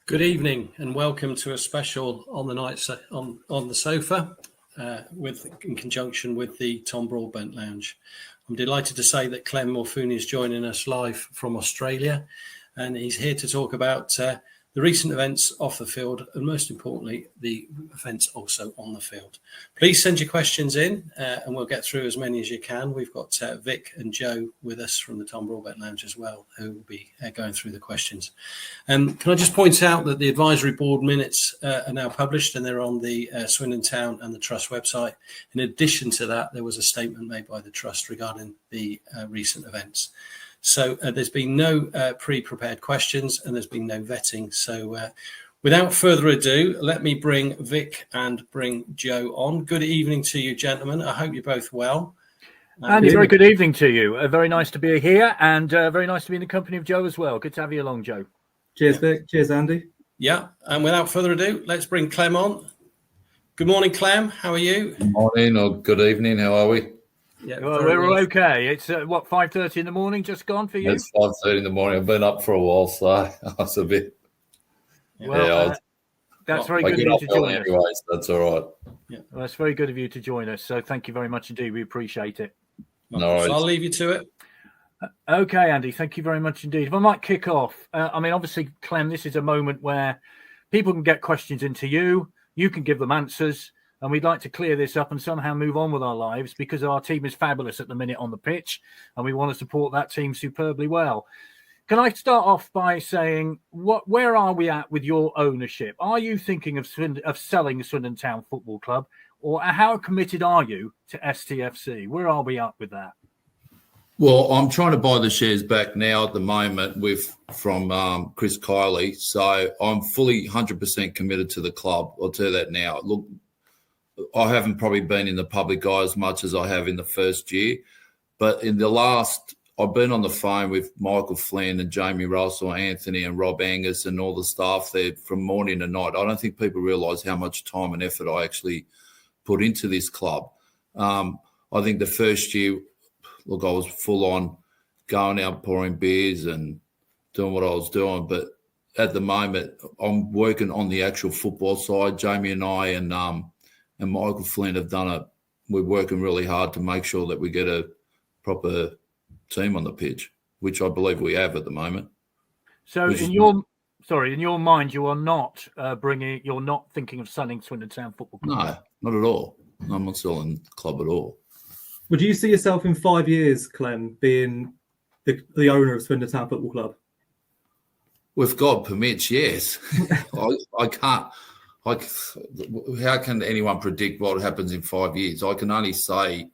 Good evening and welcome to a special on the night on the sofa in conjunction with the Tom Broadbent Lounge. I'm delighted to say that Clem Morfuni is joining us live from Australia, and he's here to talk about the recent events off the field and, most importantly, the events also on the field. Please send your questions in and we'll get through as many as you can. We've got Vic and Joe with us from the Tom Broadbent Lounge as well, who will be going through the questions. Can I just point out that the advisory board minutes are now published and they're on the Swindon Town and the Trust website. In addition to that, there was a statement made by the Trust regarding the recent events. So there's been no pre-prepared questions and there's been no vetting. So without further ado, let me bring Vic and bring Joe on. Good evening to you, gentlemen. I hope you're both well. Andy, very good evening to you. Very nice to be here and very nice to be in the company of Joe as well. Good to have you along, Joe. Cheers, Vic. Cheers, Andy. Yeah, and without further ado, let's bring Clem on. Good morning, Clem. How are you? Good morning or good evening. How are we? Yeah, well, we're all okay. It's 5:30 in the morning, just gone for you? It's 5:30 in the morning. I've been up for a while, so that's a bit. Well, that's very good of you to join us. Anyway, so that's all right. Yeah, well, that's very good of you to join us. So thank you very much indeed. We appreciate it. No worries. So I'll leave you to it. Okay, Andy, thank you very much indeed. If I might kick off, obviously, Clem, this is a moment where people can get questions into you. You can give them answers. And we'd like to clear this up and somehow move on with our lives because our team is fabulous at the minute on the pitch and we want to support that team superbly well. Can I start off by saying, where are we at with your ownership? Are you thinking of selling Swindon Town Football Club, or how committed are you to STFC? Where are we at with that? Well, I'm trying to buy the shares back now at the moment from Chris Kiley. So I'm fully 100% committed to the club. I'll tell you that now. Look, I haven't probably been in the public eye as much as I have in the first year, but in the last, I've been on the phone with Michael Flynn and Jamie Russell, Anthony and Rob Angus and all the staff there from morning to night. I don't think people realise how much time and effort I actually put into this club. I think the first year, look, I was full on going out pouring beers and doing what I was doing, but at the moment, I'm working on the actual football side. Jamie and I and Michael Flynn have done it. We're working really hard to make sure that we get a proper team on the pitch, which I believe we have at the moment. So in your mind, you are not you're not thinking of selling Swindon Town Football Club? No, not at all. I'm not selling the club at all. Would you see yourself in 5 years, Clem, being the owner of Swindon Town Football Club? If God permits, yes. I can't. How can anyone predict what happens in 5 years? I can only say,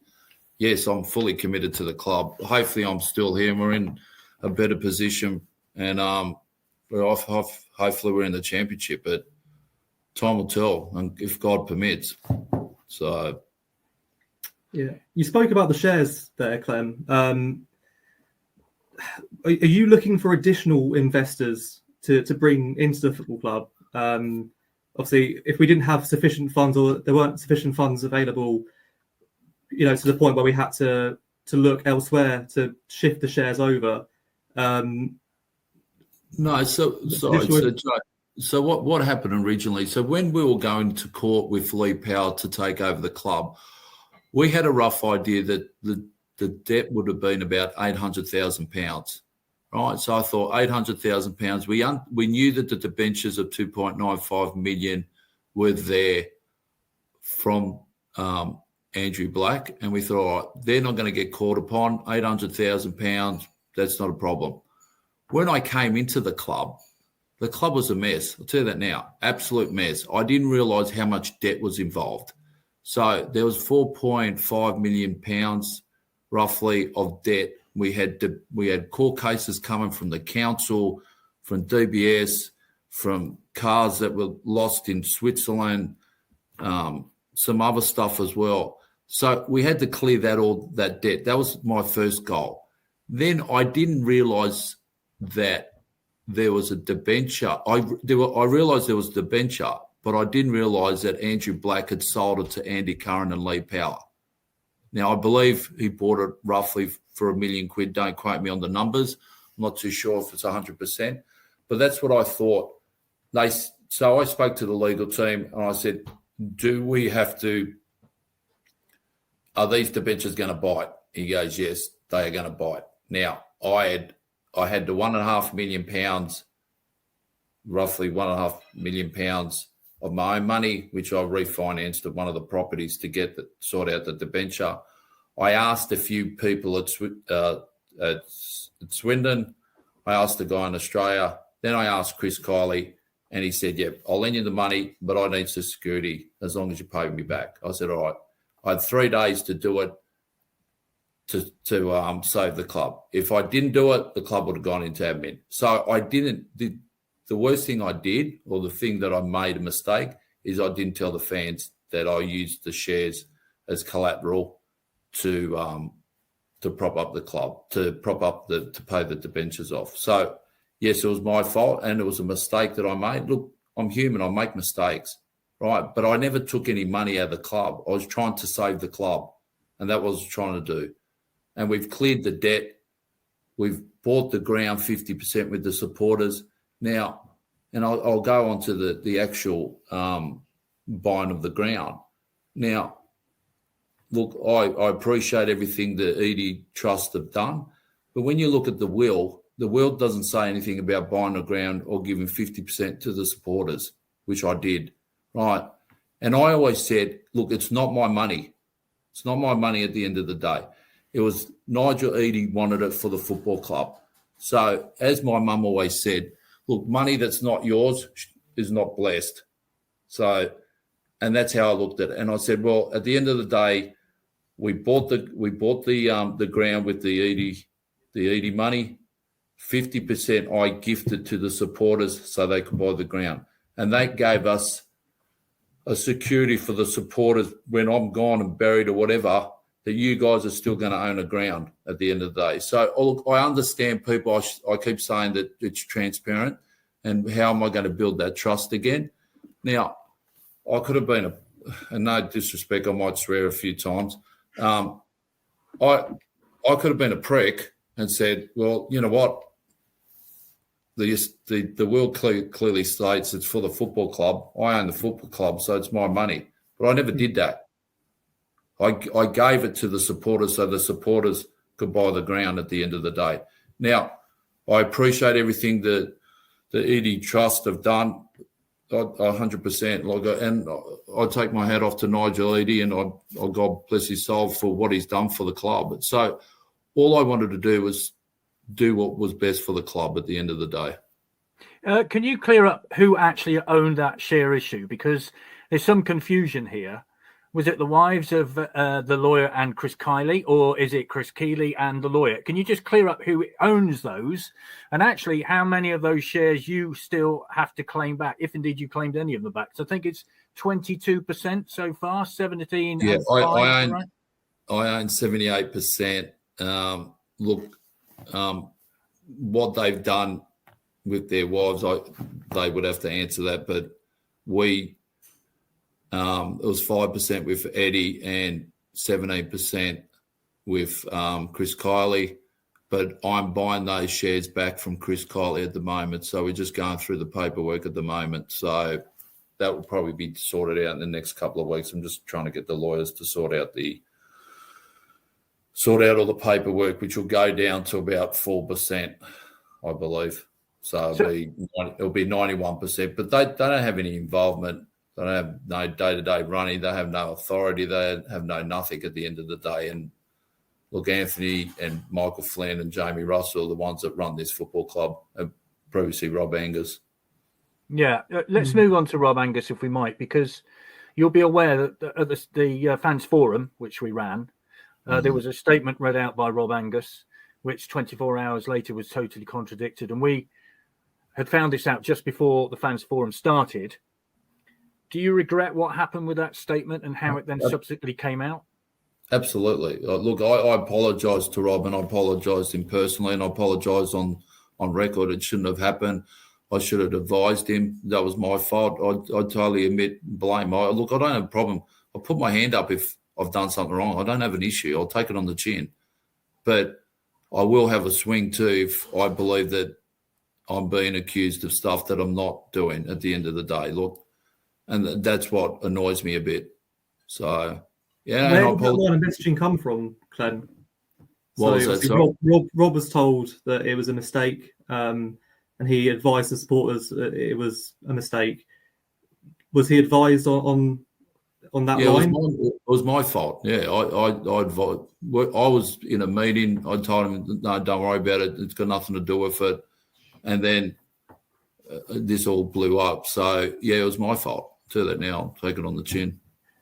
yes, I'm fully committed to the club. Hopefully I'm still here and we're in a better position and hopefully we're in the championship, but time will tell and if God permits. So, yeah. You spoke about the shares there, Clem. Are you looking for additional investors to bring into the football club? Obviously, if we didn't have sufficient funds or there weren't sufficient funds available, to the point where we had to look elsewhere to shift the shares over. No, so what happened originally? So when we were going to court with Lee Powell to take over the club, we had a rough idea that the debt would have been about £800,000. Right, so I thought £800,000. We knew that the debentures of 2.95 million were there from Andrew Black, and we thought, all right, they're not going to get called upon. £800,000, that's not a problem. When I came into the club was a mess. I'll tell you that now, absolute mess. I didn't realise how much debt was involved. So there was £4.5 million roughly of debt. We had court cases coming from the council, from DBS, from cars that were lost in Switzerland, some other stuff as well. So we had to clear that debt. That was my first goal. Then I didn't realise that there was a debenture. I realised there was a debenture, but I didn't realise that Andrew Black had sold it to Andy Curran and Lee Power. Now, I believe he bought it roughly for £1 million. Don't quote me on the numbers. I'm not too sure if it's 100%, but that's what I thought. So I spoke to the legal team and I said, do we have to, are these debentures going to bite? He goes, yes, they are going to bite. Now, I had the £1.5 million, roughly £1.5 million of my own money, which I refinanced at one of the properties to sort out the debenture. I asked a few people at Swindon. I asked the guy in Australia. Then I asked Chris Kiley, and he said, yep, I'll lend you the money, but I need some security as long as you pay me back. I said, all right. I had 3 days to do it to save the club. If I didn't do it, the club would have gone into admin. So I didn't. The worst thing I did, or the thing that I made a mistake, is I didn't tell the fans that I used the shares as collateral to prop up the club, to pay the debentures off. So yes, it was my fault, and it was a mistake that I made. Look, I'm human. I make mistakes, right? But I never took any money out of the club. I was trying to save the club, and that was what I was trying to do. And we've cleared the debt. We've bought the ground 50% with the supporters. Now, and I'll go on to the actual buying of the ground. Now, look, I appreciate everything the Edie Trust have done, but when you look at the will doesn't say anything about buying the ground or giving 50% to the supporters, which I did, right? And I always said, look, it's not my money. It's not my money at the end of the day. It was Nigel Eadie wanted it for the football club. So as my mum always said, look, money that's not yours is not blessed. So, and that's how I looked at it. And I said, well, at the end of the day, we bought the ground with the Eadie money. 50% I gifted to the supporters so they could buy the ground. And that gave us a security for the supporters when I'm gone and buried or whatever, that you guys are still going to own a ground at the end of the day. So look, I understand people. I keep saying that it's transparent, and how am I going to build that trust again? Now, I could have been and no disrespect, I might swear a few times. I could have been a prick and said, well, you know what? The will clearly states it's for the football club. I own the football club, so it's my money. But I never did that. I gave it to the supporters so the supporters could buy the ground at the end of the day. Now, I appreciate everything that the Eadie Trust have done, 100%. And I take my hat off to Nigel Eadie, and I God bless his soul for what he's done for the club. So all I wanted to do was do what was best for the club at the end of the day. Can you clear up who actually owned that share issue? Because there's some confusion here. Was it the wives of the lawyer and Chris Kiley, or is it Chris Keeley and the lawyer? Can you just clear up who owns those, and actually how many of those shares you still have to claim back, if indeed you claimed any of them back? So I think it's 22% so far, 17. Yeah, I own right? I own 78%. Look, what they've done with their wives, they would have to answer that, but we. It was 5% with Eddie and 17% with Chris Kiley, but I'm buying those shares back from Chris Kiley at the moment. So we're just going through the paperwork at the moment. So that will probably be sorted out in the next couple of weeks. I'm just trying to get the lawyers to sort out all the paperwork, which will go down to about 4%, I believe. So it'll be 91%, but they don't have any involvement. They don't have no day-to-day running. They have no authority. They have no nothing at the end of the day. And look, Anthony and Michael Flynn and Jamie Russell are the ones that run this football club, and previously Rob Angus. Yeah, let's move on to Rob Angus, if we might, because you'll be aware that at the fans forum, which we ran, there was a statement read out by Rob Angus, which 24 hours later was totally contradicted. And we had found this out just before the fans forum started. Do you regret what happened with that statement and how it then subsequently came out? Absolutely. Look, I apologise to Rob, and I apologised him personally, and I apologise on record. It shouldn't have happened. I should have advised him. That was my fault. I totally admit blame. I don't have a problem. I'll put my hand up if I've done something wrong. I don't have an issue. I'll take it on the chin. But I will have a swing too if I believe that I'm being accused of stuff that I'm not doing at the end of the day. Look, and that's what annoys me a bit. So, yeah. Where did that line of messaging come from, Clem? What was that, sorry? Rob was told that it was a mistake, and he advised the supporters that it was a mistake. Was he advised on that line? It was my fault. Yeah, I was in a meeting. I told him, no, don't worry about it. It's got nothing to do with it. And then this all blew up. So, yeah, it was my fault. Do that now. Take it on the chin.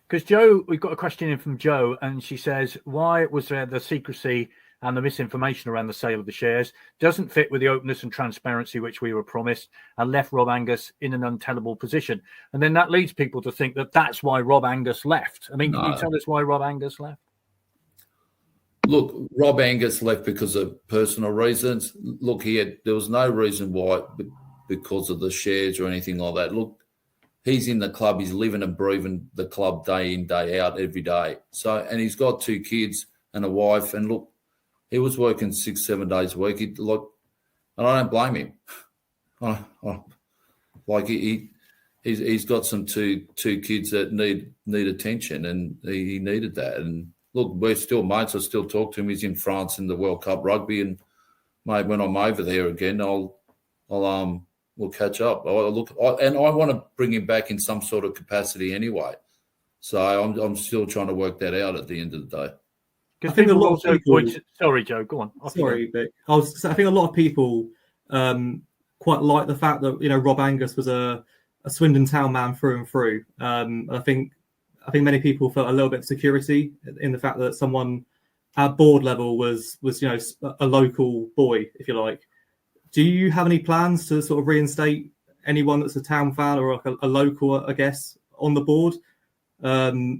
Because Joe, we've got a question in from Joe, and she says, why was there the secrecy and the misinformation around the sale of the shares? Doesn't fit with the openness and transparency which we were promised, and left Rob Angus in an untenable position. And then that leads people to think that that's why Rob Angus left. I mean, can you tell us why Rob Angus left? Look, Rob Angus left because of personal reasons. Look, there was no reason why, because of the shares or anything like that. Look, he's in the club. He's living and breathing the club day in, day out, every day. So, and he's got 2 kids and a wife. And look, he was working 6-7 days a week. And I don't blame him. He's got some two kids that need attention, and he needed that. And look, we're still mates. I still talk to him. He's in France in the World Cup rugby, and mate, when I'm over there again, we'll catch up. I want to bring him back in some sort of capacity anyway. So I'm still trying to work that out at the end of the day. I think a lot of people. Sorry, Joe. Go on. Sorry, Vic. I think a lot of people quite like the fact that Rob Angus was a Swindon town man through and through. I think many people felt a little bit of security in the fact that someone at board level was a local boy, if you like. Do you have any plans to sort of reinstate anyone that's a town fan or like a local, I guess, on the board? Do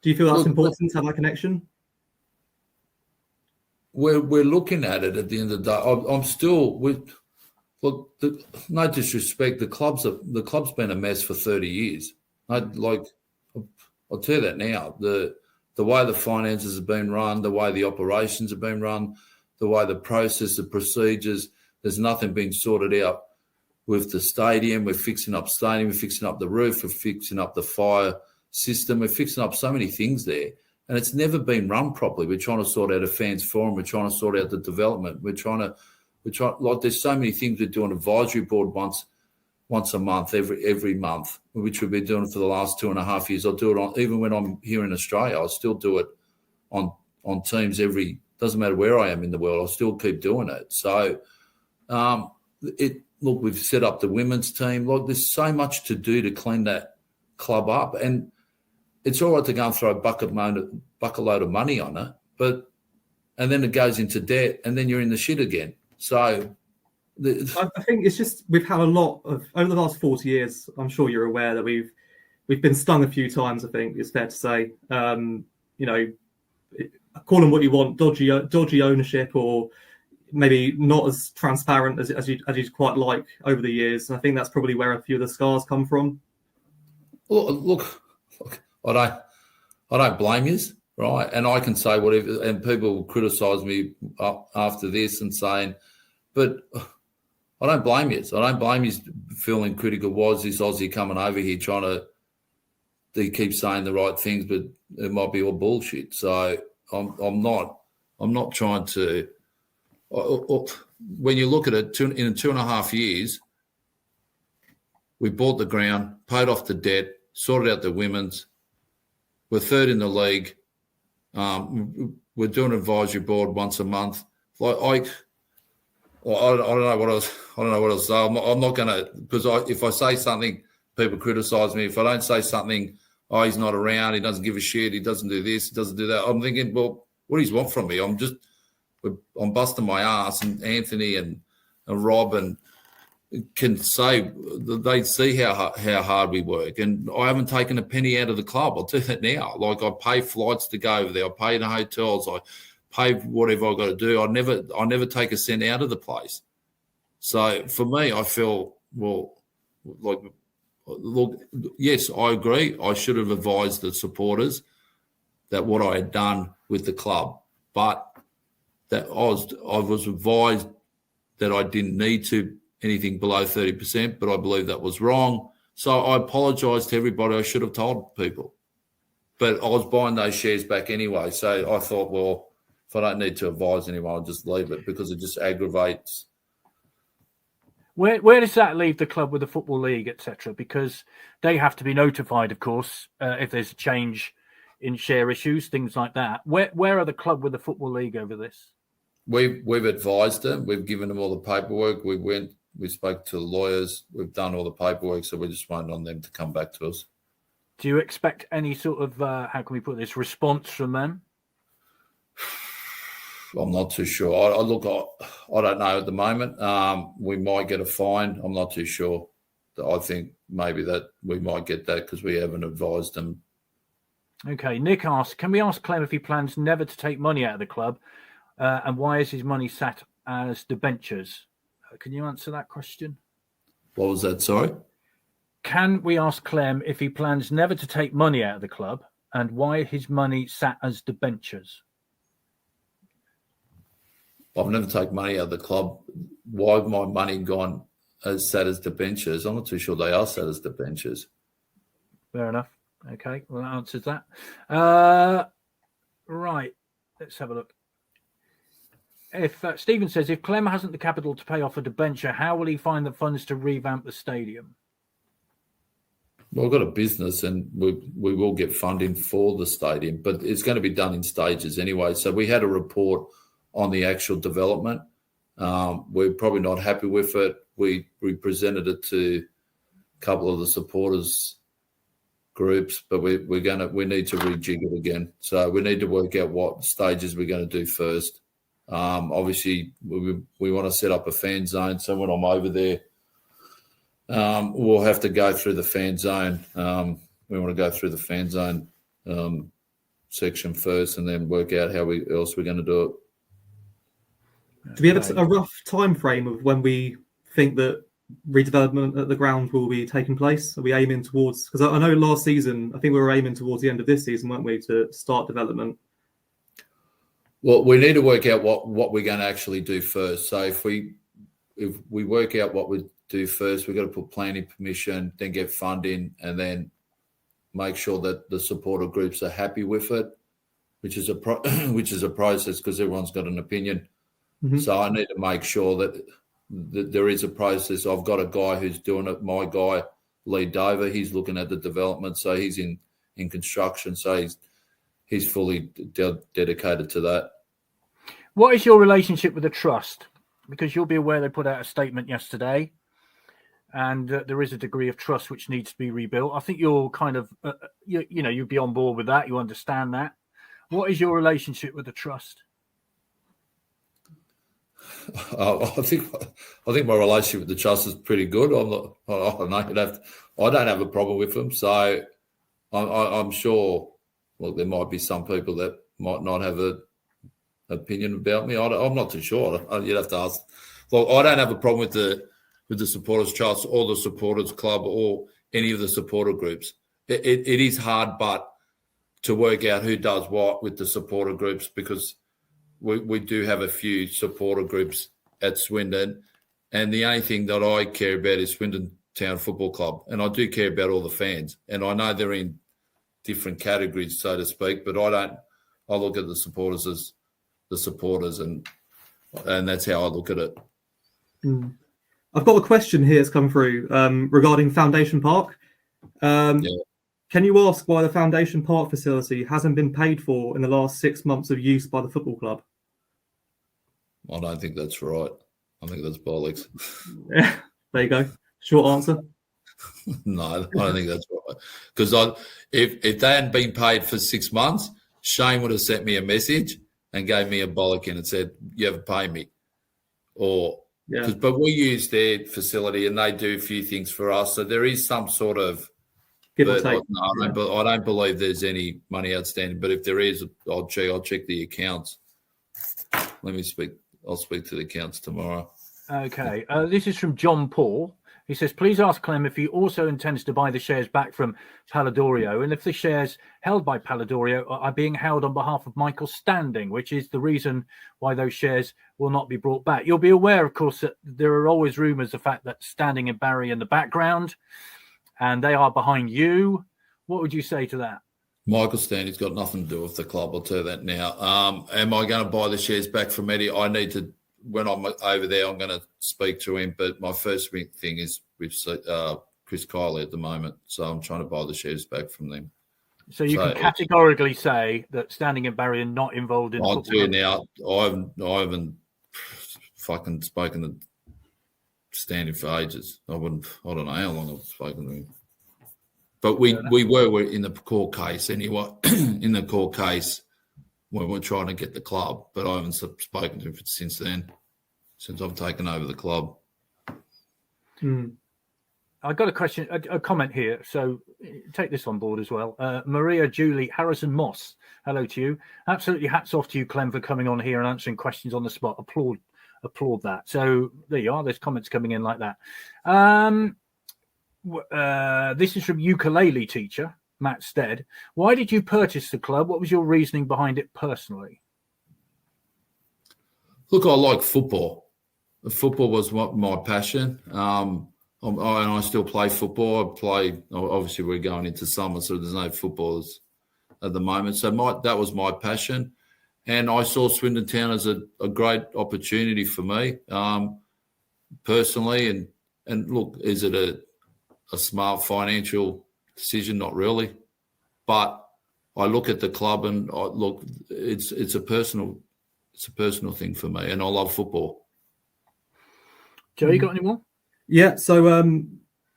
you feel that's important to have that connection? We're looking at it at the end of the day. I'm still with. Look, no disrespect. The club's been a mess for 30 years. I'll tell you that now. The way the finances have been run, the way the operations have been run, the way the process, the procedures, there's nothing being sorted out with the stadium. We're fixing up stadium, we're fixing up the roof, we're fixing up the fire system, we're fixing up so many things there, and it's never been run properly. We're trying to sort out a fans forum, we're trying to sort out the development, there's so many things. We do an advisory board once a month, every month, which we've been doing for the last 2.5 years. I'll do it even when I'm here in Australia. I'll still do it on Teams doesn't matter where I am in the world. I'll still keep doing it. So, we've set up the women's team. Look, there's so much to do to clean that club up, and it's all right to go and throw a bucket load of money on it, and then it goes into debt, and then you're in the shit again. So, I think it's just we've had a lot of over the last 40 years. I'm sure you're aware that we've been stung a few times. I think it's fair to say. Call them what you want, dodgy ownership, or maybe not as transparent as you'd quite like over the years. And I think that's probably where a few of the scars come from. Well, look, I don't blame you, right? And I can say whatever, and people will criticise me after this and saying, but I don't blame you. I don't blame you feeling critical. Was this Aussie coming over here trying to keep saying the right things, but it might be all bullshit. So I'm not trying to. When you look at it, in 2.5 years, we bought the ground, paid off the debt, sorted out the women's. We're third in the league. We're doing an advisory board once a month. I don't know what else. I don't know what else. So I'm not going to, because if I say something, people criticise me. If I don't say something, he's not around, he doesn't give a shit, he doesn't do this, he doesn't do that. I'm thinking, well, what do you want from me? I'm busting my ass, and Anthony and Rob and can say they see how hard we work, and I haven't taken a penny out of the club. I'll tell you that now. Like, I pay flights to go over there, I pay the hotels, I pay whatever I've got to do. I never take a cent out of the place. So for me, I feel look, yes, I agree. I should have advised the supporters that what I had done with the club, but that I was advised that I didn't need to anything below 30%, but I believe that was wrong. So I apologise to everybody. I should have told people. But I was buying those shares back anyway. So I thought, well, if I don't need to advise anyone, I'll just leave it because it just aggravates. Where does that leave the club with the Football League, etc.? Because they have to be notified, of course, if there's a change in share issues, things like that. Where are the club with the Football League over this? We've advised them. We've given them all the paperwork. We spoke to the lawyers. We've done all the paperwork, so we're just waiting on them to come back to us. Do you expect any sort of, how can we put this, response from them? I'm not too sure. I don't know at the moment. We might get a fine. I'm not too sure. I think maybe that we might get that because we haven't advised them. Okay. Nick asks, can we ask Clem if he plans never to take money out of the club? And why is his money sat as debentures? Can you answer that question? What was that? Sorry? Can we ask Clem if he plans never to take money out of the club and why his money sat as debentures? I've never taken money out of the club. Why have my money gone as sat as debentures? I'm not too sure they are sat as debentures. Fair enough. Okay, well, that answers that. Right, let's have a look. If Stephen says, if Clem hasn't the capital to pay off a debenture, how will he find the funds to revamp the stadium? Well, I've got a business and we will get funding for the stadium, but it's going to be done in stages anyway. So we had a report on the actual development. We're probably not happy with it. We presented it to a couple of the supporters groups, but we need to rejig it again. So we need to work out what stages we're going to do first. Obviously, we want to set up a fan zone. So when I'm over there, we'll have to go through the fan zone. We want to go through the fan zone section first and then work out how else we're going to do it. Do we have a rough time frame of when we think that redevelopment at the ground will be taking place? Are we aiming towards, because I know last season, I think we were aiming towards the end of this season, weren't we, to start development? Well, we need to work out what we're going to actually do first. So if we work out what we do first, we've got to put planning permission, then get funding, and then make sure that the supporter groups are happy with it, which is a process because everyone's got an opinion. Mm-hmm. So I need to make sure that there is a process. I've got a guy who's doing it. My guy, Lee Dover, he's looking at the development. So he's in construction. So he's fully dedicated to that. What is your relationship with the trust? Because you'll be aware they put out a statement yesterday and there is a degree of trust which needs to be rebuilt. I think you're kind of, you'd be on board with that. You understand that. What is your relationship with the trust? I think my relationship with the trust is pretty good. I don't have a problem with them. So I'm sure. Well, there might be some people that might not have an opinion about me. I'm not too sure. You'd have to ask. Look, I don't have a problem with the supporters trust or the supporters club or any of the supporter groups. It is hard, but to work out who does what with the supporter groups because we do have a few supporter groups at Swindon, and the only thing that I care about is Swindon Town Football Club, and I do care about all the fans, and I know they're in different categories, so to speak, but I look at the supporters as the supporters, and that's how I look at it. I've got a question here that's come through regarding Foundation Park. Can you ask why the Foundation Park facility hasn't been paid for in the last 6 months of use by the football club? I don't think that's right. I think that's bollocks. Yeah, there you go. Short answer. No, I don't think that's right. Because if they hadn't been paid for 6 months, Shane would have sent me a message and gave me a bollocking and said, "You haven't paid me." But we use their facility and they do a few things for us, so there is some sort of. Give or take. I don't believe there's any money outstanding. But if there is, I'll check the accounts. Let me speak. I'll speak to the accounts tomorrow. Okay. This is from John Paul. He says, please ask Clem if he also intends to buy the shares back from Paladorio, and if the shares held by Paladorio are being held on behalf of Michael Standing, which is the reason why those shares will not be brought back. You'll be aware, of course, that there are always rumours of the fact that Standing and Barry in the background, and they are behind you. What would you say to that? Michael Standing's got nothing to do with the club, I'll tell you that now. Am I going to buy the shares back from Eddie? I need to, when I'm over there, I'm going to speak to him. But my first big thing is with Chris Kiley at the moment. So I'm trying to buy the shares back from them. So you can categorically say that Standing and Barry are not involved in I'll tell you now, I haven't fucking spoken to Standing for ages. I don't know how long I've spoken to him. But we were in the court case anyway, in the court case when we're trying to get the club. But I haven't spoken to him since then, since I've taken over the club. I've got a question, a comment here. So take this on board as well. Maria Julie Harrison Moss, hello to you. Absolutely hats off to you, Clem, for coming on here and answering questions on the spot. Applaud that. So there you are. There's comments coming in like that. This is from ukulele teacher Matt Stead. Why did you purchase the club? What was your reasoning behind it personally? Look, I like football. Football was my passion. And I still play football. Obviously we're going into summer, so there's no footballers at the moment. So that was my passion. And I saw Swindon Town as a great opportunity for me personally. And look, is it a smart financial decision? Not really. But I look at the club and it's a personal thing for me, and I love football. Joe, you got any more? Yeah, so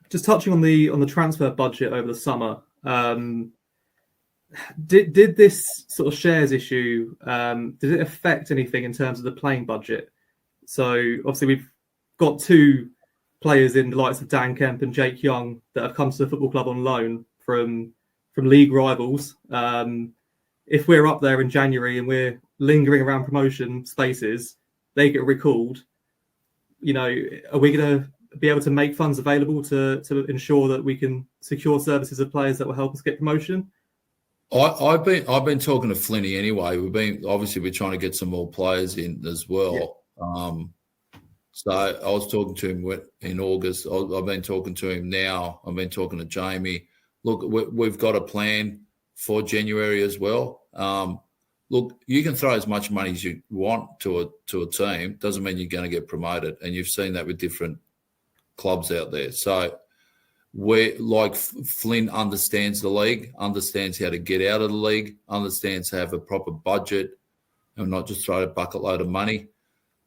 just touching on the transfer budget over the summer, did this sort of shares issue, did it affect anything in terms of the playing budget? So obviously we've got two players in the likes of Dan Kemp and Jake Young that have come to the football club on loan from league rivals. If we're up there in January and we're lingering around promotion spaces, they get recalled. Are we going to be able to make funds available to ensure that we can secure services of players that will help us get promotion? I've been talking to Flinny anyway. We're trying to get some more players in as well. Yeah. So I was talking to him in August. I've been talking to him now. I've been talking to Jamie. Look, we've got a plan for January as well. Look, you can throw as much money as you want to a team. Doesn't mean you're going to get promoted, and you've seen that with different clubs out there. So Flynn understands the league, understands how to get out of the league, understands how to have a proper budget, and not just throw a bucket load of money.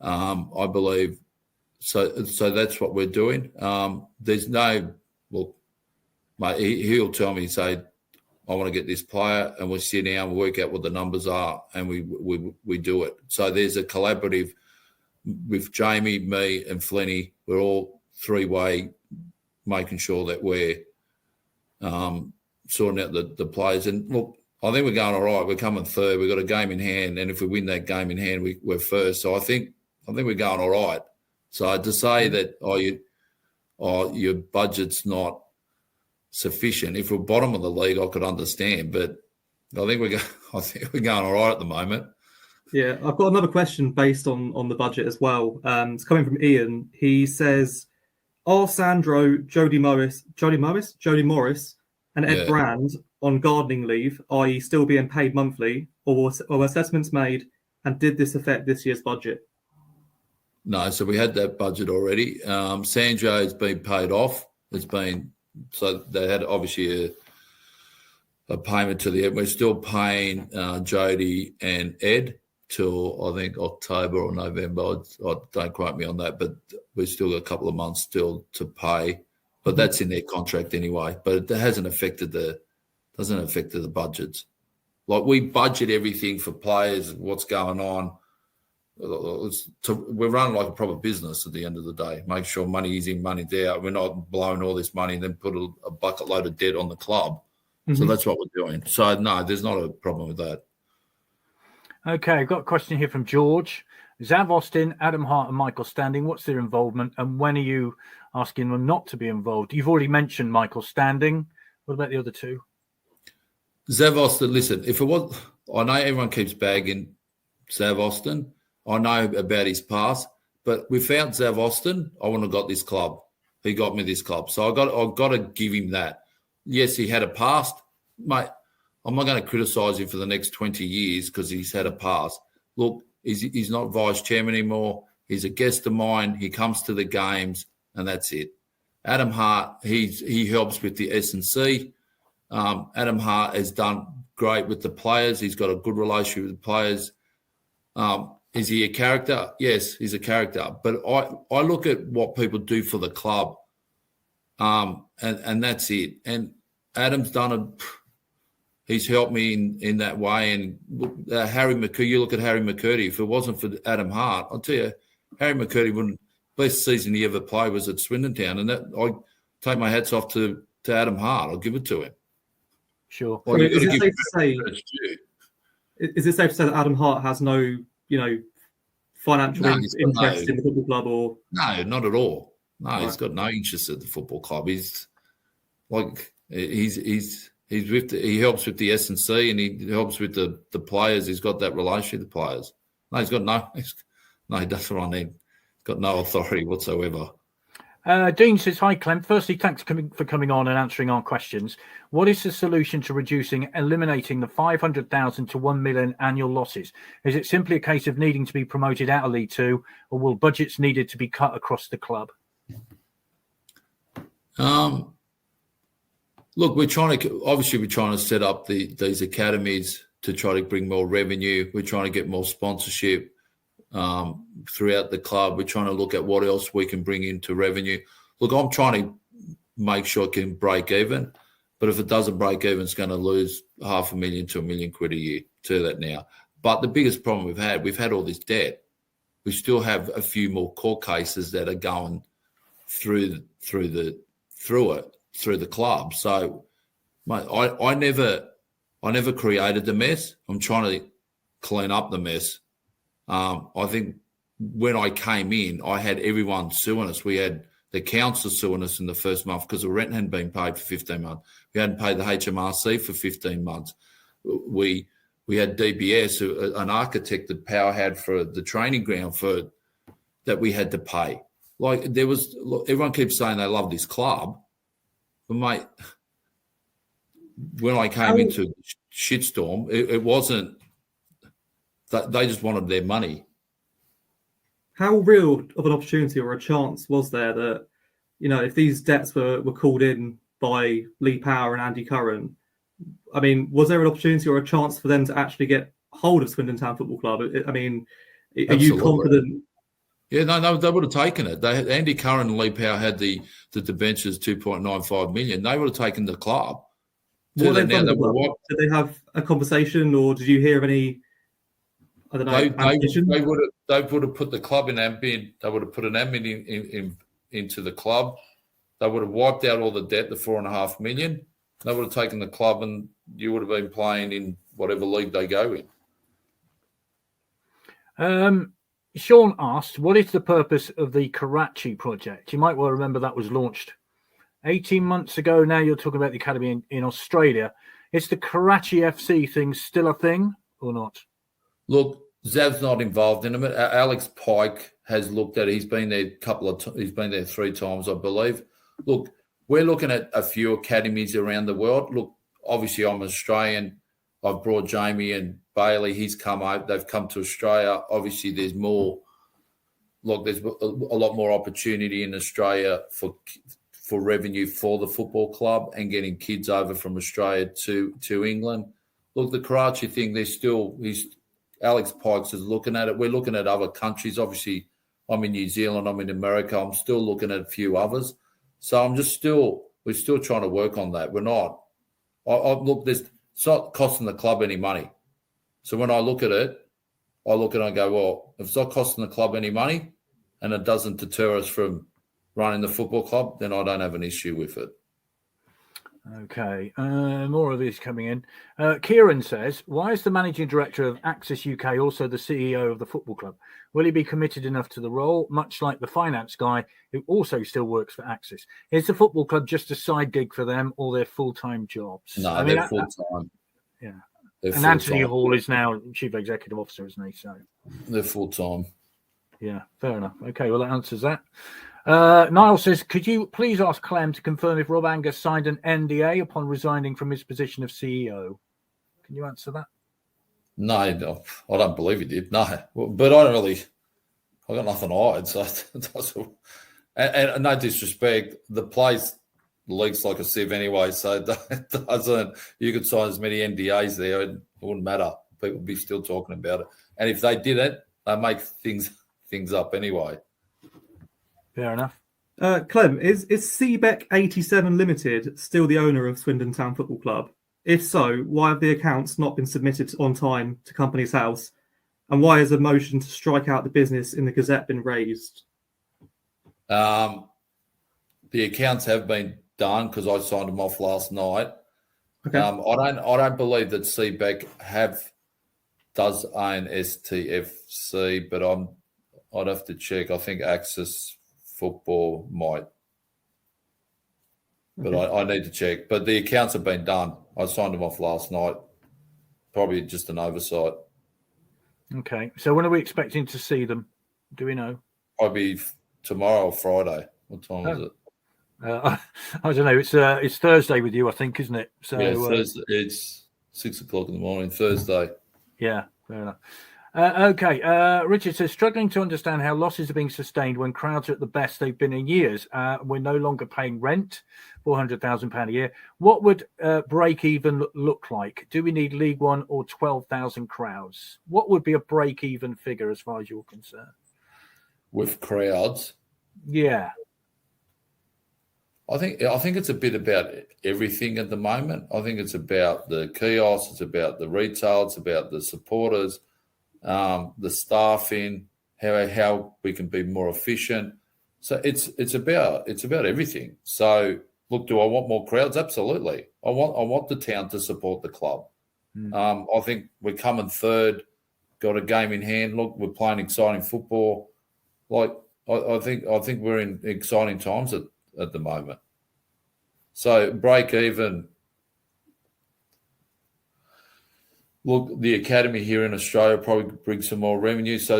I believe. So that's what we're doing. There's no, mate, he'll tell me, say, I want to get this player, and we'll sit down, we'll work out what the numbers are, and we do it. So there's a collaborative with Jamie, me, and Flenny. We're all three-way, making sure that we're sorting out the players. And look, I think we're going all right. We're coming third. We've got a game in hand, and if we win that game in hand, we're first. So I think we're going all right. So to say that your budget's not sufficient, if we're bottom of the league, I could understand, but I think we're going all right at the moment. Yeah, I've got another question based on the budget as well. It's coming from Ian. He says, are Sandro, Jody Morris, and Ed Brand on gardening leave, i.e. still being paid monthly, or were assessments made, and did this affect this year's budget? No, so we had that budget already. Sandro has been paid off. So they had obviously a payment to the Ed. We're still paying Jody and Ed till I think October or November. Don't quote me on that, but we've still got a couple of months still to pay. But that's in their contract anyway. But it hasn't affected the budgets. Like we budget everything for players, what's going on. We're running like a proper business at the end of the day. Make sure money is in, money's out. We're not blowing all this money and then put a bucket load of debt on the club. Mm-hmm. So that's what we're doing. So no, there's not a problem with that. Okay, I've got a question here from George. Zav Austin, Adam Hart, and Michael Standing. What's their involvement, and when are you asking them not to be involved? You've already mentioned Michael Standing. What about the other two? Zav Austin, listen, if it was, I know everyone keeps bagging Zav Austin. I know about his past, but without Zav Austin, I wouldn't have got this club. He got me this club. So I've got to give him that. Yes, he had a past. Mate, I'm not going to criticise him for the next 20 years because he's had a past. Look, he's not vice chairman anymore. He's a guest of mine. He comes to the games, and that's it. Adam Hart, he helps with the S&C. Adam Hart has done great with the players. He's got a good relationship with the players. Is he a character? Yes, he's a character. But I look at what people do for the club, and that's it. And Adam's done he's helped me in that way. And Harry McCurdy, you look at Harry McCurdy. If it wasn't for Adam Hart, I'll tell you, Harry McCurdy wouldn't. Best season he ever played was at Swindon Town, and that I take my hats off to Adam Hart. I'll give it to him. Sure. Well, is it safe to say that Adam Hart has no, financial interest in the football club, or no, not at all. No, right. He's got no interest in the football club. He's like he helps with the S&C, and he helps with the players. He's got that relationship with the players. No, he doesn't run in. He's got no authority whatsoever. Dean says, hi, Clem. Firstly, thanks for coming on and answering our questions. What is the solution to eliminating the 500,000 to 1 million annual losses? Is it simply a case of needing to be promoted out of League Two, or will budgets needed to be cut across the club? Look, we're trying to set up these academies to try to bring more revenue. We're trying to get more sponsorship throughout the club. We're trying to look at what else we can bring into revenue. Look, I'm trying to make sure it can break even, but if it doesn't break even, it's going to lose $500,000 to $1 million a year. To that now. But the biggest problem we've had all this debt. We still have a few more court cases that are going through the club. So, mate, I never created the mess. I'm trying to clean up the mess. I think when I came in, I had everyone suing us. We had the council suing us in the first month because the rent hadn't been paid for 15 months. We hadn't paid the HMRC for 15 months. We had DBS, an architect that Power had for the training ground that we had to pay. Like everyone keeps saying they love this club, but mate, when I came into shitstorm, it wasn't. They just wanted their money. How real of an opportunity or a chance was there that, if these debts were called in by Lee Power and Andy Curran, I mean, was there an opportunity or a chance for them to actually get hold of Swindon Town Football Club? I mean, are you confident? Yeah, no, they would have taken it. Andy Curran and Lee Power had the debentures, 2.95 million. They would have taken the club. Did they have a conversation, or did you hear of any? I don't know. They would have put the club in admin. They would have put an admin into the club. They would have wiped out all the debt, the $4.5 million. They would have taken the club, and you would have been playing in whatever league they go in. Sean asked, what is the purpose of the Karachi project? You might well remember that was launched 18 months ago. Now you're talking about the academy in Australia. Is the Karachi FC thing still a thing or not? Look, Zav's not involved in it. Alex Pike has looked at it. He's been there he's been there 3 times, I believe. Look, we're looking at a few academies around the world. Look, obviously I'm Australian. I've brought Jamie and Bailey. He's come over. They've come to Australia. Obviously, there's more. Look, there's a lot more opportunity in Australia for revenue for the football club and getting kids over from Australia to England. Look, the Karachi thing. Alex Pikes is looking at it. We're looking at other countries. Obviously, I'm in New Zealand. I'm in America. I'm still looking at a few others. So we're still trying to work on that. We're not. Look, it's not costing the club any money. So when I look at it, and go, well, if it's not costing the club any money and it doesn't deter us from running the football club, then I don't have an issue with it. Okay, more of these coming in. Kieran says, why is the managing director of Access UK also the CEO of the football club? Will he be committed enough to the role, much like the finance guy who also still works for Access? Is the football club just a side gig for them or their full-time jobs? No, they're full-time. Yeah. They're And Anthony Hall is now Chief Executive Officer, isn't he? So they're full-time. Yeah, fair enough. Okay, well, that answers that. Niall says, could you please ask Clem to confirm if Rob Angus signed an NDA upon resigning from his position of CEO? Can you answer that? No, I don't believe he did. No, but I got nothing to hide. So, and no disrespect, the place leaks like a sieve anyway. So it doesn't. You could sign as many NDAs there, it wouldn't matter. People would be still talking about it. And if they didn't, they make things up anyway. Fair enough. Clem, is Seebeck 87 Limited still the owner of Swindon Town Football Club? If so, why have the accounts not been submitted on time to Companies House? And why has a motion to strike out the business in the Gazette been raised? The accounts have been done because I signed them off last night. Okay. I don't believe that Seebeck does own STFC, but I'd have to check. I think Access Football might, but I need to check. But the accounts have been done. I signed them off last night. Probably just an oversight. Okay, so when are we expecting to see them? Do we know? Probably tomorrow or Friday. What time is it? I don't know. It's Thursday with you, I think, isn't it? So yeah, Thursday. It's 6 o'clock in the morning, Thursday. Yeah, fair enough. Okay, Richard says, struggling to understand how losses are being sustained when crowds are at the best they've been in years. We're no longer paying rent, £400,000 a year. What would break even look like? Do we need League One or 12,000 crowds? What would be a break even figure as far as you're concerned? With crowds? Yeah. I think it's a bit about everything at the moment. I think it's about the kiosks, it's about the retail, it's about the supporters, the staffing, how we can be more efficient. So it's about everything. So look, do I want more crowds? Absolutely. I want the town to support the club. I think we're coming third, got a game in hand. Look, we're playing exciting football. Like I think we're in exciting times at the moment. So break even. Look, the academy here in Australia probably brings some more revenue. So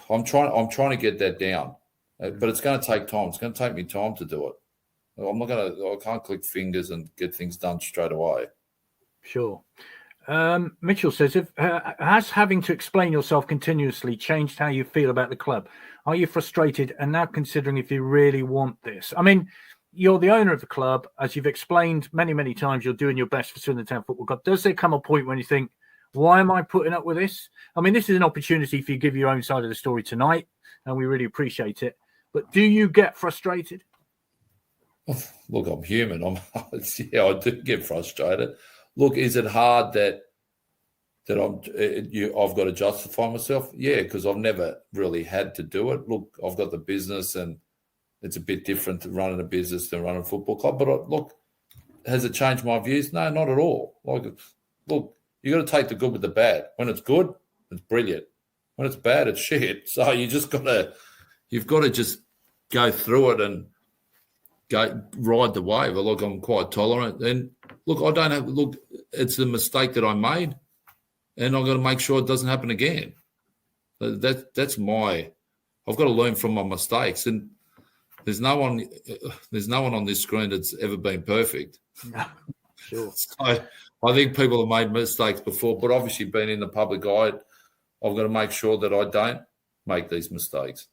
I'm trying to get that down, but it's going to take time. It's going to take me time to do it. I can't click fingers and get things done straight away. Sure. Mitchell says, has having to explain yourself continuously changed how you feel about the club? Are you frustrated and now considering if you really want this? I mean, you're the owner of the club. As you've explained many, many times, you're doing your best for Swindon Town Football Club. Does there come a point when you think, why am I putting up with this? I mean, this is an opportunity for you to give your own side of the story tonight, and we really appreciate it. But do you get frustrated? Look, I'm human. I do get frustrated. Look, is it hard that I've got to justify myself? Yeah, because I've never really had to do it. Look, I've got the business, and it's a bit different to running a business than running a football club. But look, has it changed my views? No, not at all. Like, look, you got to take the good with the bad. When it's good, it's brilliant. When it's bad, it's shit. So you've got to just go through it and ride the wave. Look, I'm quite tolerant. And look, it's a mistake that I made, and I'm going to make sure it doesn't happen again. I've got to learn from my mistakes. And there's no one on this screen that's ever been perfect. No, sure. So I think people have made mistakes before, but obviously being in the public eye, I've got to make sure that I don't make these mistakes.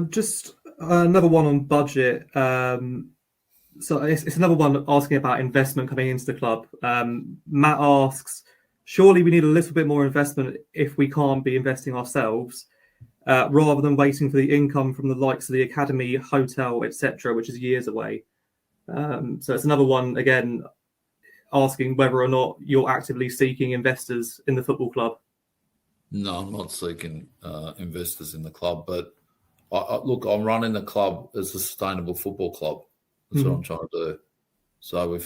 Just another one on budget. So it's another one asking about investment coming into the club. Matt asks, surely we need a little bit more investment if we can't be investing ourselves, rather than waiting for the income from the likes of the academy, hotel, etc., which is years away. So it's another one, again, asking whether or not you're actively seeking investors in the football club. No, I'm not seeking investors in the club, but look, I'm running the club as a sustainable football club. That's what I'm trying to do. So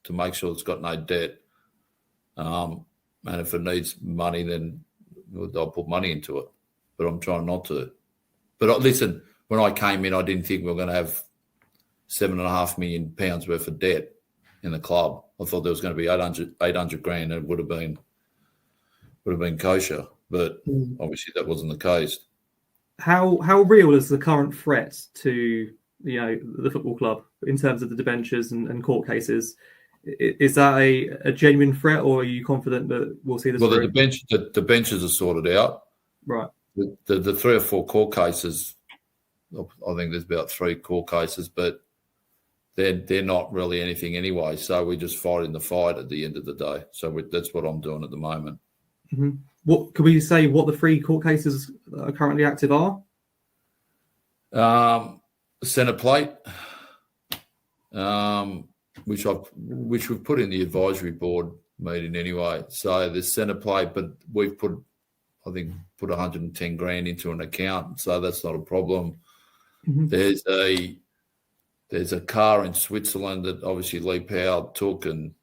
to make sure it's got no debt, and if it needs money, then I'll put money into it. But I'm trying not to. But listen, when I came in, I didn't think we were going to have £7.5 million worth of debt in the club. I thought there was going to be 800 grand. And it would have been kosher, but obviously that wasn't the case. How real is the current threat to the football club in terms of the debentures and court cases? Is that a genuine threat, or are you confident that we'll see this? Well, the benches are sorted out. Right. The 3 or 4 court cases, I think there's about 3 court cases, but they're not really anything anyway. So we just fight in the fight at the end of the day. So that's what I'm doing at the moment. Mm-hmm. What could we say? What the 3 court cases that are currently active are? Centre plate, which we've put in the advisory board meeting anyway. So there's centre plate, but we've put 110 grand into an account, so that's not a problem. Mm-hmm. There's a car in Switzerland that obviously Lee Powell took and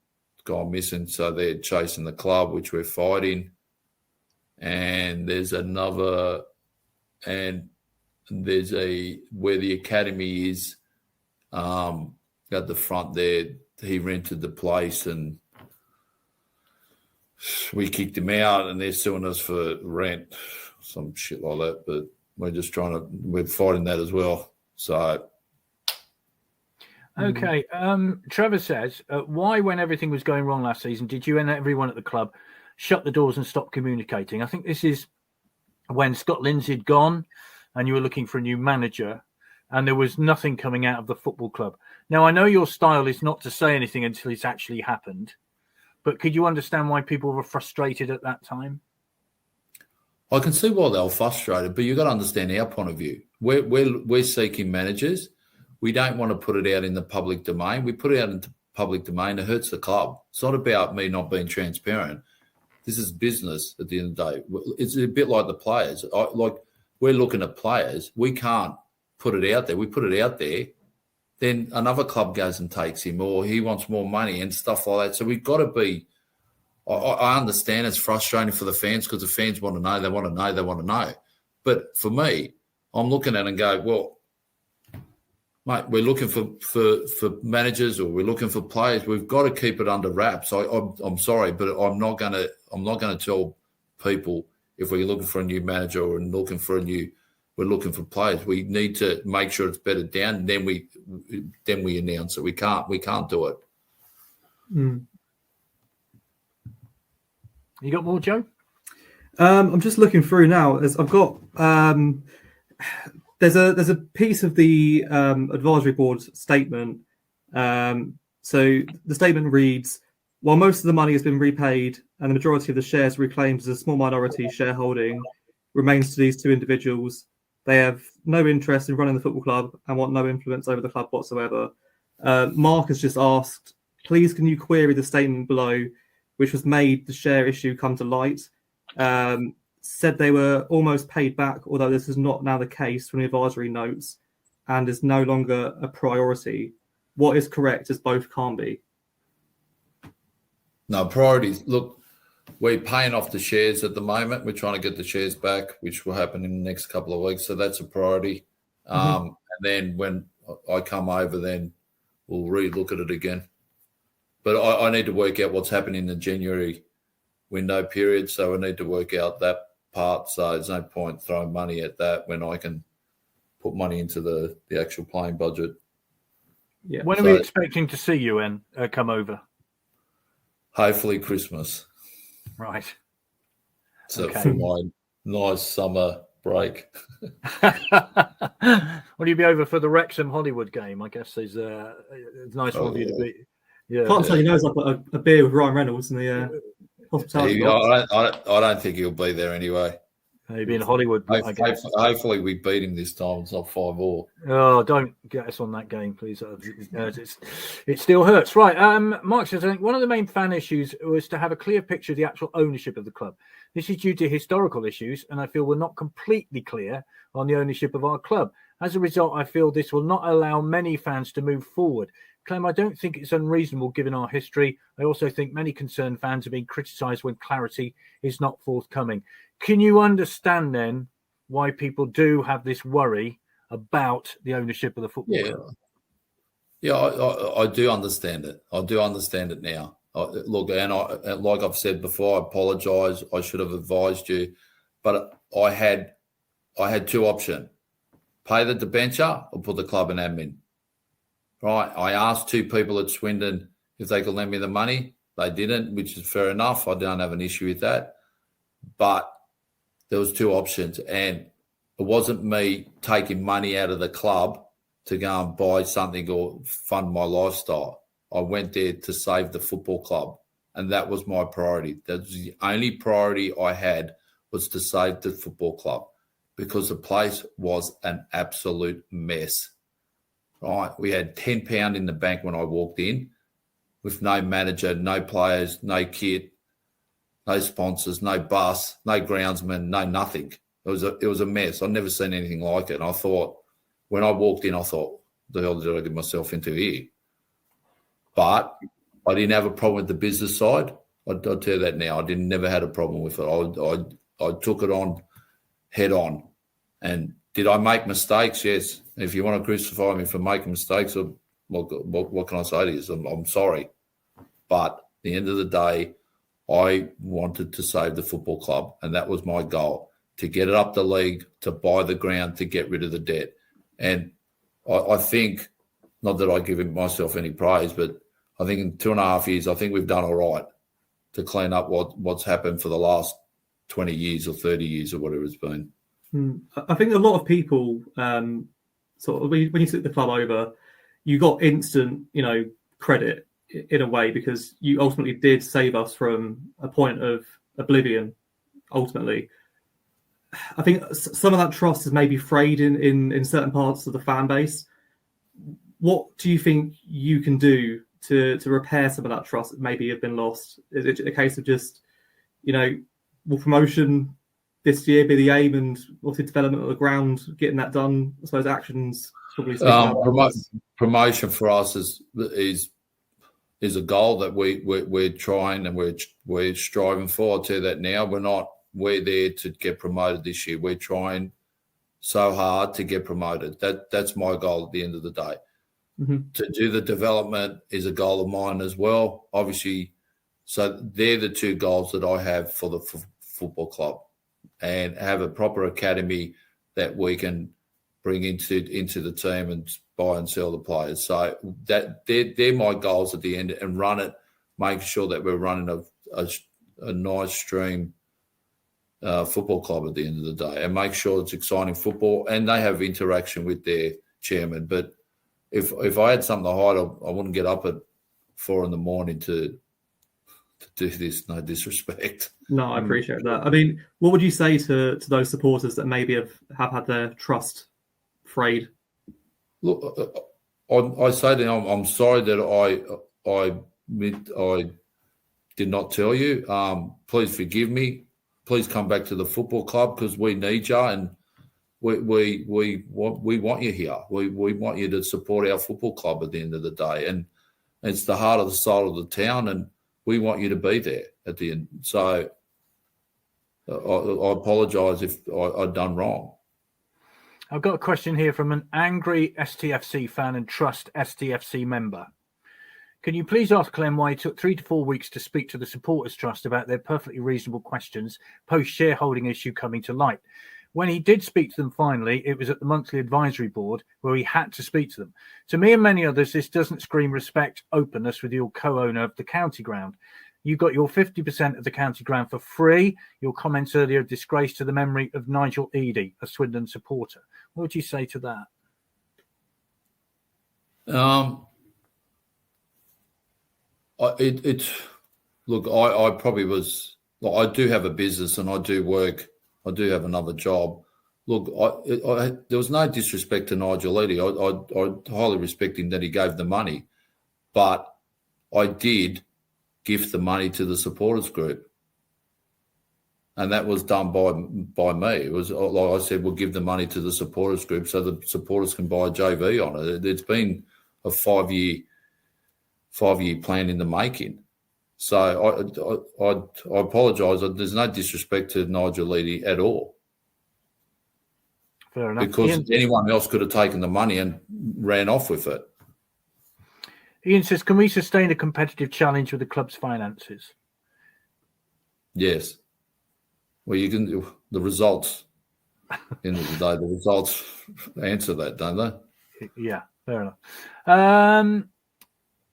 gone missing, so they're chasing the club, which we're fighting. And there's another, and there's where the academy is at the front there. He rented the place and we kicked him out, and they're suing us for rent, some shit like that. But we're fighting that as well. So. Okay. Trevor says, why, when everything was going wrong last season, did you and everyone at the club shut the doors and stop communicating? I think this is when Scott Lindsay had gone and you were looking for a new manager and there was nothing coming out of the football club. Now, I know your style is not to say anything until it's actually happened, but could you understand why people were frustrated at that time? I can see why they were frustrated, but you've got to understand our point of view. We're seeking managers. We don't want to put it out in the public domain. We put it out into public domain. It hurts the club. It's not about me not being transparent. This is business at the end of the day. It's a bit like the players. We're looking at players. We can't put it out there. We put it out there. Then another club goes and takes him, or he wants more money and stuff like that. So we've got to be – I understand it's frustrating for the fans because the fans want to know, they want to know, they want to know. But for me, I'm looking at it and go, well, mate, we're looking for managers, or we're looking for players. We've got to keep it under wraps. I'm sorry, but I'm not going to tell people if we're looking for a new manager or we're looking for players. We need to make sure it's bedded down. And then we announce it. We can't do it. Mm. You got more, Joe? I'm just looking through now. As I've got. There's a piece of the advisory board statement. So the statement reads, while most of the money has been repaid and the majority of the shares reclaimed as a small minority shareholding remains to these 2 individuals, they have no interest in running the football club and want no influence over the club whatsoever. Mark has just asked, please can you query the statement below, which was made the share issue come to light. Said they were almost paid back, although this is not now the case from the advisory notes and is no longer a priority. What is correct as both can't be? No, priorities. Look, we're paying off the shares at the moment. We're trying to get the shares back, which will happen in the next couple of weeks. So that's a priority. And then when I come over, then we'll re-look at it again. But I need to work out what's happening in the January window period. So I need to work out that part, so there's no point throwing money at that when I can put money into the actual playing budget. Yeah. When are we expecting to see you and come over? Hopefully Christmas. Right. So for my nice summer break. Will you be over for the Wrexham Hollywood game? I guess it's nice of you to be. Yeah. Can't tell you knows I've got a beer with Ryan Reynolds in the hospitality. I don't think he'll be there anyway. Maybe in Hollywood. I guess. Hopefully we beat him this time. It's not 5-5. Oh, don't get us on that game, please. It still hurts. Right. Mark says, I think one of the main fan issues was to have a clear picture of the actual ownership of the club. This is due to historical issues, and I feel we're not completely clear on the ownership of our club. As a result, I feel this will not allow many fans to move forward. Clem, I don't think it's unreasonable given our history. I also think many concerned fans are being criticised when clarity is not forthcoming. Can you understand then why people do have this worry about the ownership of the football club? Yeah, I do understand it. I do understand it now. Look, and like I've said before, I apologise. I should have advised you, but I had two options: pay the debenture or put the club in admin. Right? I asked two people at Swindon if they could lend me the money. They didn't, which is fair enough. I don't have an issue with that, but there was two options, and it wasn't me taking money out of the club to go and buy something or fund my lifestyle. I went there to save the football club, and that was my priority. That was the only priority I had, was to save the football club, because the place was an absolute mess. Right? We had £10 in the bank when I walked in, with no manager, no players, no kit, no sponsors, no bus, no groundsman, no nothing. It was a mess. I'd never seen anything like it. And I thought, when I walked in, I thought, the hell did I get myself into here? But I didn't have a problem with the business side. I'll tell you that now. I never had a problem with it. I took it on head on. And did I make mistakes? Yes. If you want to crucify me for making mistakes, what can I say to you? I'm sorry. But at the end of the day, I wanted to save the football club, and that was my goal, to get it up the league, to buy the ground, to get rid of the debt. And I think, not that I give myself any praise, but I think in 2.5 years, I think we've done all right to clean up what's happened for the last 20 years or 30 years or whatever it's been. I think a lot of people, sort of, when you took the club over, you got instant, credit in a way, because you ultimately did save us from a point of oblivion. Ultimately, I think some of that trust is maybe frayed in certain parts of the fan base. What do you think you can do to repair some of that trust that maybe have been lost? Is it a case of just, will promotion this year be the aim, and what's the development of the ground, getting that done? I suppose actions probably. Promotion for us is a goal that we're trying and we're striving for. I'll tell you that now. We're there to get promoted this year. We're trying so hard to get promoted. That's my goal at the end of the day. Mm-hmm. To do the development is a goal of mine as well, obviously. So they're the two goals that I have for the football club, and have a proper academy that we can bring into the team and buy and sell the players. So that they're my goals at the end, and run it, make sure that we're running a nice stream football club at the end of the day, and make sure it's exciting football, and they have interaction with their chairman. But if I had something to hide, I wouldn't get up at 4 a.m. to do this. No disrespect. No, I appreciate that. I mean, what would you say to those supporters that maybe have had their trust frayed? Look, I say to them, I'm sorry that I did not tell you. Please forgive me. Please come back to the football club, because we need you, and we want you here. We want you to support our football club at the end of the day, and it's the heart of the soul of the town, and we want you to be there at the end. So I apologise if I'd done wrong. I've got a question here from an angry STFC fan and Trust STFC member. Can you please ask Clem why it took 3 to 4 weeks to speak to the Supporters Trust about their perfectly reasonable questions post-shareholding issue coming to light? When he did speak to them finally, it was at the monthly advisory board where he had to speak to them. To me and many others, this doesn't scream respect, openness with your co-owner of the county ground. You got your 50% of the county ground for free. Your comments earlier, disgrace to the memory of Nigel Eadie, a Swindon supporter. What would you say to that? Look, I probably was. I do have a business, and I do work I do have another job. Look, there was no disrespect to Nigel Eady. I highly respect him that he gave the money, but I did gift the money to the supporters group, and that was done by me. It was like I said, we'll give the money to the supporters group so the supporters can buy a JV on it. It's been a 5-year plan in the making. So I apologise. There's no disrespect to Nigel Eady at all. Fair enough. Because Ian, anyone else could have taken the money and ran off with it. Ian says, can we sustain a competitive challenge with the club's finances? Yes. Well, you can. The results, end of the day, the results answer that, don't they? Yeah, fair enough.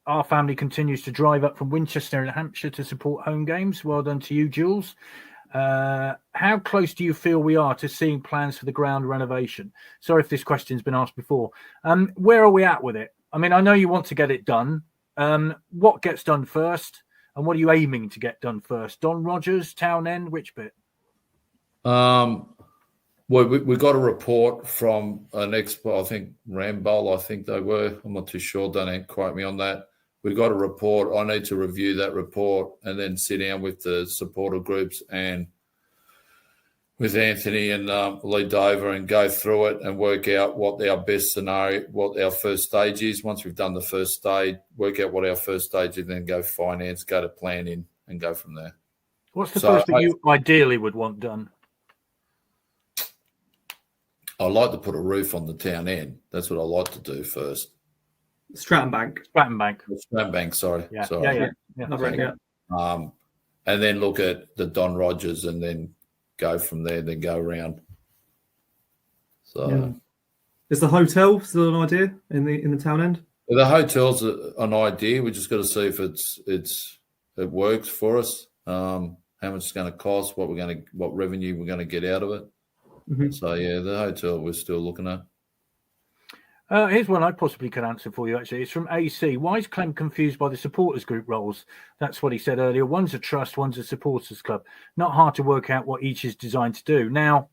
Our family continues to drive up from Winchester in Hampshire to support home games. Well done to you, Jules. How close do you feel we are to seeing plans for the ground renovation? Sorry if this question's been asked before. Where are we at with it? I mean, I know you want to get it done. What gets done first? And what are you aiming to get done first? Don Rogers, Townend, which bit? Well, we got a report from an expert, I think Ramboll, I think they were. I'm not too sure. Don't quote me on that. We got a report. I need to review that report and then sit down with the supporter groups and with Anthony and Lee Dover and go through it and work out what our best scenario, what our first stage is. Once we've done the first stage, work out what our first stage is, then go finance, go to planning and go from there. What's the first that you ideally would want done? I like to put a roof on the town end. That's what I like to do first. Stratton Bank. Stratton Bank, sorry. Yeah, sorry. yeah. And then look at the Don Rogers and then go from there, then go around. So Is the hotel still an idea in the town end? The hotel's an idea. We just got to see if it works for us. How much it's going to cost, what revenue we're going to get out of it. Mm-hmm. So yeah, the hotel we're still looking at. Here's one I possibly could answer for you, actually. It's from AC. Why is Clem confused by the supporters group roles? That's what he said earlier. One's a trust, one's a supporters club. Not hard to work out what each is designed to do. Now,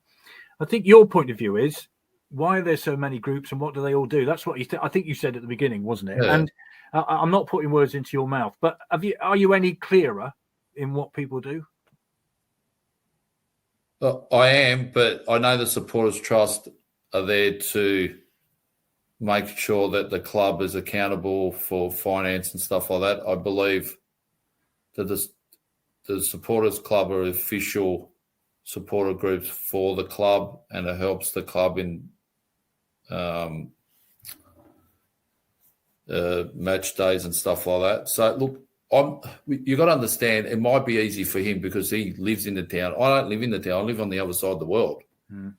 I think your point of view is, why are there so many groups and what do they all do? That's what I think you said at the beginning, wasn't it? Yeah. And I'm not putting words into your mouth, but are you any clearer in what people do? I am, but I know the supporters trust are there to make sure that the club is accountable for finance and stuff like that. I believe that the supporters club are official supporter groups for the club, and it helps the club in match days and stuff like that. So look, you got to understand, it might be easy for him because he lives in the town. I don't live in the town. I live on the other side of the world.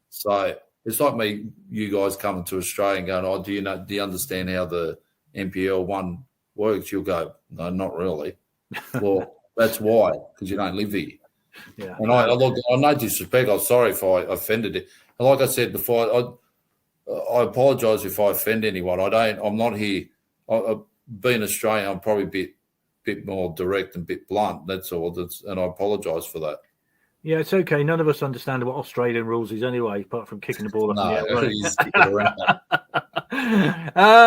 So it's like you guys coming to Australia and going, "Oh, do you understand how the NPL 1 works?" You'll go, "No, not really." Well, that's why, because you don't live here. Yeah. And I no disrespect. I'm sorry if I offended it. And like I said before, I apologise if I offend anyone. I'm not here. Being Australian, I'm probably a bit more direct and a bit blunt. That's all. And I apologise for that. Yeah, it's okay. None of us understand what Australian rules is anyway, apart from kicking the ball up in the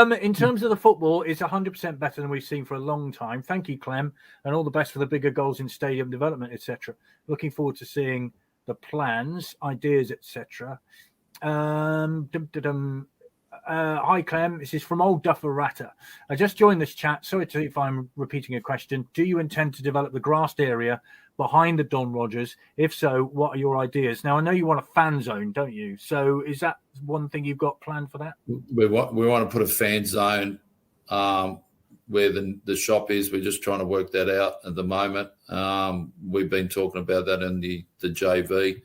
air. In terms of the football, it's 100% better than we've seen for a long time. Thank you, Clem, and all the best for the bigger goals in stadium development, etc. Looking forward to seeing the plans, ideas, etc. Hi, Clem. This is from Old Duffer Ratter. I just joined this chat. Sorry if I'm repeating a question. Do you intend to develop the grassed area behind the Don Rogers? If so, what are your ideas? Now, I know you want a fan zone, don't you? So is that one thing you've got planned for that? We want to put a fan zone where the shop is. We're just trying to work that out at the moment. We've been talking about that in the JV.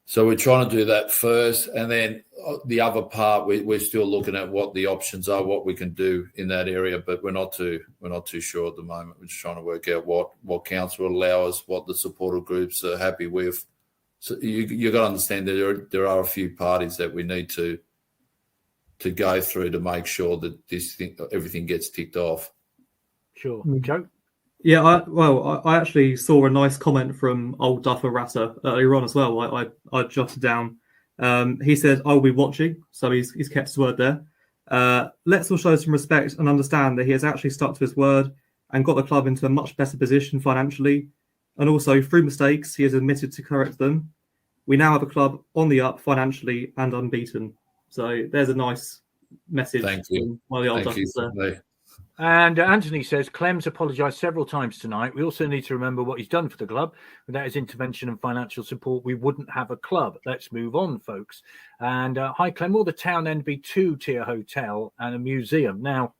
So we're trying to do that first, and then the other part we're still looking at what the options are, what we can do in that area, but we're not too sure at the moment. We're just trying to work out what council will allow us, what the supporter groups are happy with. So you got to understand that there are a few parties that we need to go through to make sure that everything gets ticked off. Sure, Joe. Yeah, I actually saw a nice comment from old Duffer Ratter earlier on as well. I jotted down. He said, "I'll be watching," so he's kept his word there. Let's all show some respect and understand that he has actually stuck to his word and got the club into a much better position financially, and also through mistakes he has admitted to correct them. We now have a club on the up financially and unbeaten. So there's a nice message. Thank you. From one of the old Thank you. Duffers there. And Anthony says, Clem's apologised several times tonight. We also need to remember what he's done for the club. Without his intervention and financial support, we wouldn't have a club. Let's move on, folks. And hi, Clem. Will the town end be 2-tier hotel and a museum? Now,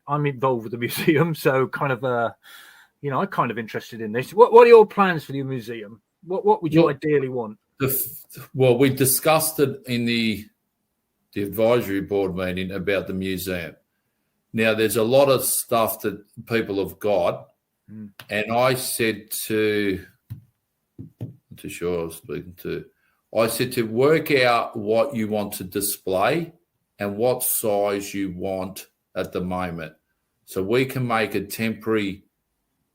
I'm involved with the museum, so kind of, I'm kind of interested in this. What are your plans for the museum? What would you ideally want? Well, we discussed it in the advisory board meeting about the museum. Now, there's a lot of stuff that people have got, and I said to sure I was speaking to, I said to work out what you want to display and what size you want at the moment. So we can make a temporary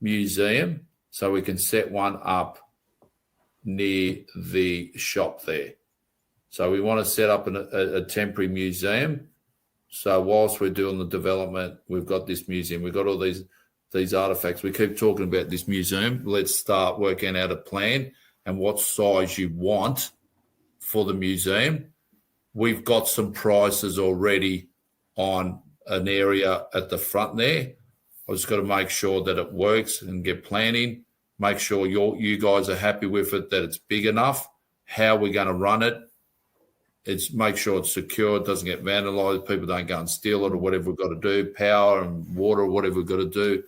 museum, so we can set one up near the shop there. So we want to set up a temporary museum. So whilst we're doing the development, we've got this museum. We've got all these artifacts. We keep talking about this museum. Let's start working out a plan and what size you want for the museum. We've got some prices already on an area at the front there. I've just got to make sure that it works and get planning. Make sure you guys are happy with it, that it's big enough. How we're going to run it. It's make sure it's secure, it doesn't get vandalised, people don't go and steal it or whatever we've got to do, power and water or whatever we've got to do,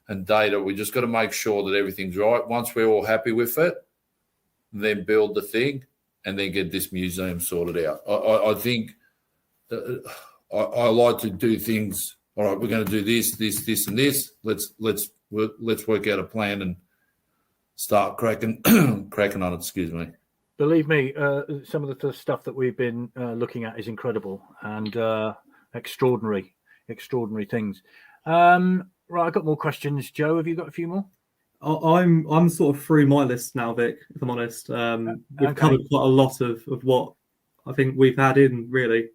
and data. We just got to make sure that everything's right. Once we're all happy with it, then build the thing and then get this museum sorted out. I think I like to do things, all right, we're going to do this, and this. Let's work out a plan and start cracking on it, excuse me. Believe me, some of the stuff that we've been looking at is incredible and extraordinary things. Right, I've got more questions. Joe, have you got a few more? I'm sort of through my list now, Vic, if I'm honest. We've covered quite a lot of what I think we've had in, really.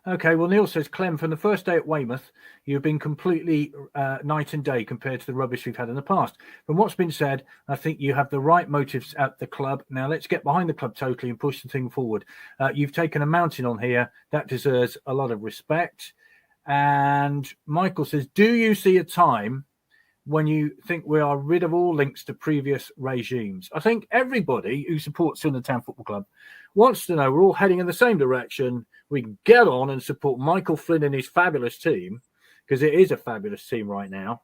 Okay, well, Neil says, Clem, from the first day at Weymouth, you've been completely night and day compared to the rubbish we've had in the past. From what's been said, I think you have the right motives at the club. Now, let's get behind the club totally and push the thing forward. You've taken a mountain on here. That deserves a lot of respect. And Michael says, do you see a time when you think we are rid of all links to previous regimes? I think everybody who supports Swindon Town Football Club wants to know we're all heading in the same direction. We can get on and support Michael Flynn and his fabulous team, because it is a fabulous team right now.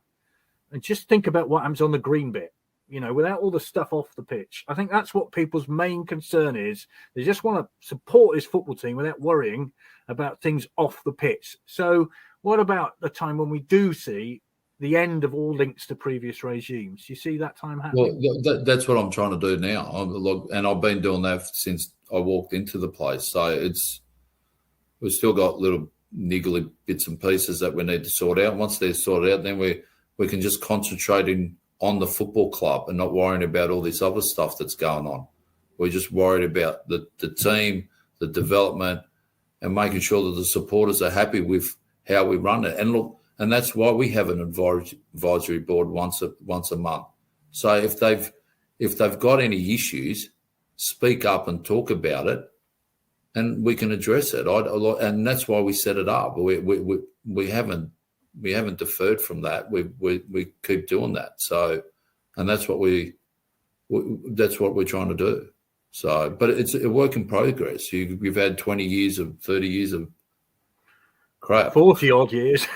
And just think about what happens on the green bit, without all the stuff off the pitch. I think that's what people's main concern is. They just want to support this football team without worrying about things off the pitch. So what about the time when we do see the end of all links to previous regimes? You see that time happening? Well, that's what I'm trying to do now. And I've been doing that since I walked into the place. So we've still got little niggly bits and pieces that we need to sort out. Once they're sorted out, then we can just concentrate on the football club and not worrying about all this other stuff that's going on. We're just worried about the team, the development, and making sure that the supporters are happy with how we run it. And look, and that's why we have an advisory board once a month. So if they've got any issues, speak up and talk about it, and we can address it. And that's why we set it up. We haven't deferred from that. We keep doing that. So, and that's what we're trying to do. So, but it's a work in progress. You've had 20 years of 30 years of crap. 40 odd years.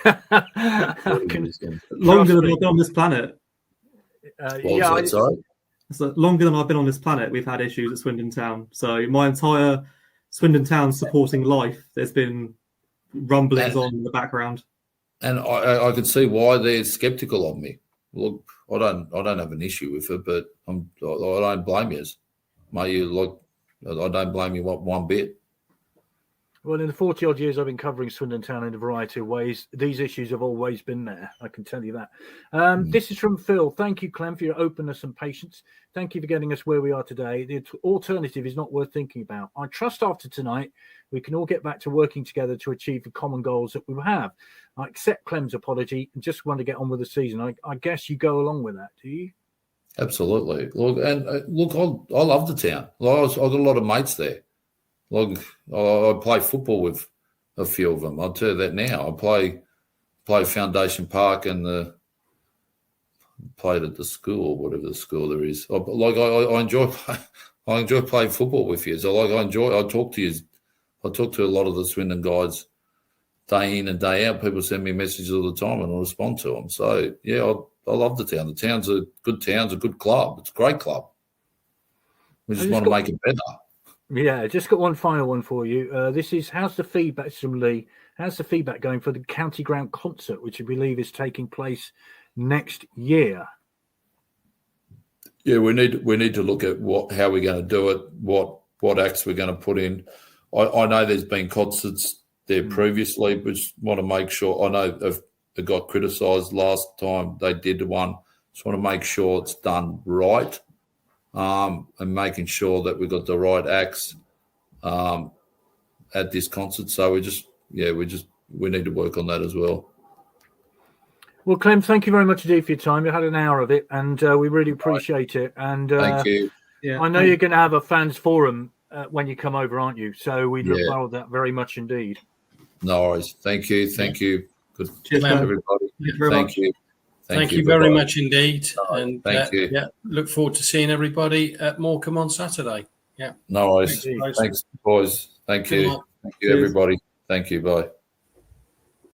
Longer than I've been on this planet. Sorry? So longer than I've been on this planet, we've had issues at Swindon Town. So my entire Swindon Town supporting life, there's been rumblings on in the background. And I can see why they're sceptical of me. Look, I don't have an issue with it, but I don't blame you. I don't blame you one bit. Well, in the 40 odd years I've been covering Swindon Town in a variety of ways, these issues have always been there. I can tell you that. This is from Phil. Thank you, Clem, for your openness and patience. Thank you for getting us where we are today. The alternative is not worth thinking about. I trust after tonight we can all get back to working together to achieve the common goals that we have. I accept Clem's apology and just want to get on with the season. I guess you go along with that, do you? Absolutely. Look, I love the town. I've got a lot of mates there. Look, I play football with a few of them. I'll tell you that now. I play Foundation Park and played at the school, whatever the school there is. I enjoy playing football with you. So I talk to you. I talk to a lot of the Swindon guys day in and day out. People send me messages all the time and I respond to them. So yeah, I love the town. The town's a good town. It's a good club. It's a great club. We just want to make it better. Yeah, just got one final one for you. This is how's the feedback? It's from Lee. How's the feedback going for the county ground concert, which I believe is taking place next year? Yeah, we need to look at how we're going to do it, what acts we're going to put in. I know there's been concerts there previously, but just want to make sure. I know it got criticised last time they did one. Just want to make sure it's done right. And making sure that we've got the right acts at this concert. So we need to work on that as well. Well, Clem, thank you very much indeed for your time. You had an hour of it, and we really appreciate it. And thank you. Yeah, I know you're going to have a fans forum when you come over, aren't you? So we look forward to that very much indeed. No worries. Thank you. Thank you. Good. Cheers, everybody. Thank you. Thank you very much indeed. And thank you. Yeah, look forward to seeing everybody at Morecambe on Saturday. Yeah. No worries. Thanks, boys. Thank you. Thank you, everybody. Thank you. Bye.